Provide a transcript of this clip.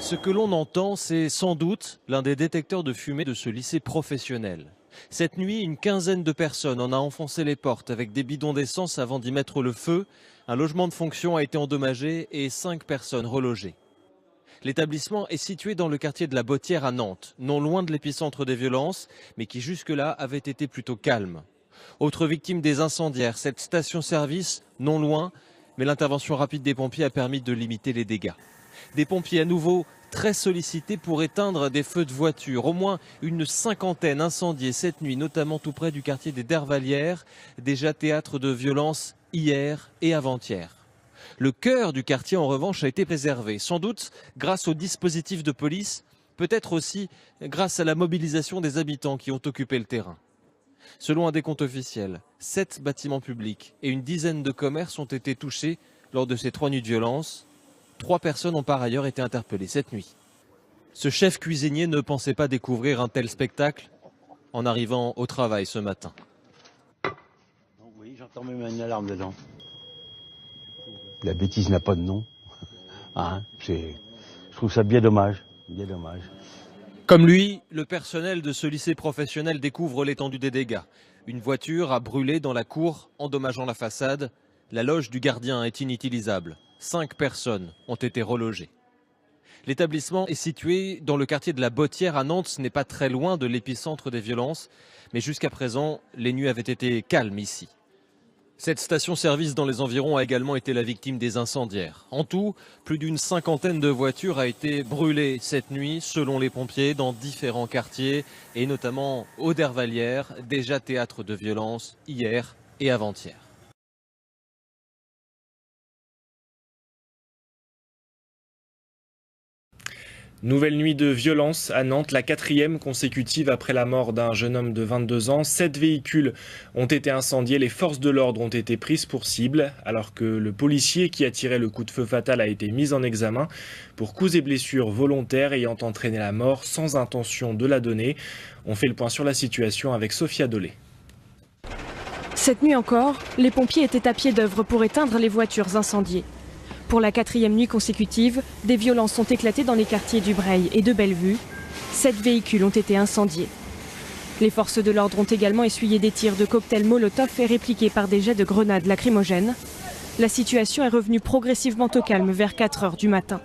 Ce que l'on entend, c'est sans doute l'un des détecteurs de fumée de ce lycée professionnel. Cette nuit, une quinzaine de personnes en a enfoncé les portes avec des bidons d'essence avant d'y mettre le feu. Un logement de fonction a été endommagé et 5 personnes relogées. L'établissement est situé dans le quartier de la Bottière à Nantes, non loin de l'épicentre des violences, mais qui jusque-là avait été plutôt calme. Autre victime des incendiaires, cette station-service, non loin, mais l'intervention rapide des pompiers a permis de limiter les dégâts. Des pompiers à nouveau très sollicités pour éteindre des feux de voiture. Au moins une cinquantaine incendiés cette nuit, notamment tout près du quartier des Dervalières, déjà théâtre de violences hier et avant-hier. Le cœur du quartier, en revanche, a été préservé, sans doute grâce au dispositif de police, peut-être aussi grâce à la mobilisation des habitants qui ont occupé le terrain. Selon un décompte officiel, 7 bâtiments publics et une dizaine de commerces ont été touchés lors de ces 3 nuits de violence. 3 personnes ont par ailleurs été interpellées cette nuit. Ce chef cuisinier ne pensait pas découvrir un tel spectacle en arrivant au travail ce matin. Oui, j'entends même une alarme dedans. La bêtise n'a pas de nom. Je trouve ça bien dommage. Bien dommage. Comme lui, le personnel de ce lycée professionnel découvre l'étendue des dégâts. Une voiture a brûlé dans la cour, endommageant la façade. La loge du gardien est inutilisable. 5 personnes ont été relogées. L'établissement est situé dans le quartier de la Bottière à Nantes. Ce n'est pas très loin de l'épicentre des violences. Mais jusqu'à présent, les nuits avaient été calmes ici. Cette station-service dans les environs a également été la victime des incendiaires. En tout, plus d'une cinquantaine de voitures a été brûlée cette nuit, selon les pompiers, dans différents quartiers, et notamment aux Dervalières, déjà théâtre de violences hier et avant-hier. Nouvelle nuit de violence à Nantes, la 4e consécutive après la mort d'un jeune homme de 22 ans. 7 véhicules ont été incendiés, les forces de l'ordre ont été prises pour cible, alors que le policier qui a tiré le coup de feu fatal a été mis en examen pour coups et blessures volontaires ayant entraîné la mort sans intention de la donner. On fait le point sur la situation avec Sophia Dolé. Cette nuit encore, les pompiers étaient à pied d'œuvre pour éteindre les voitures incendiées. Pour la 4e nuit consécutive, des violences ont éclaté dans les quartiers du Breil et de Bellevue. 7 véhicules ont été incendiés. Les forces de l'ordre ont également essuyé des tirs de cocktails Molotov et répliqués par des jets de grenades lacrymogènes. La situation est revenue progressivement au calme vers 4 heures du matin.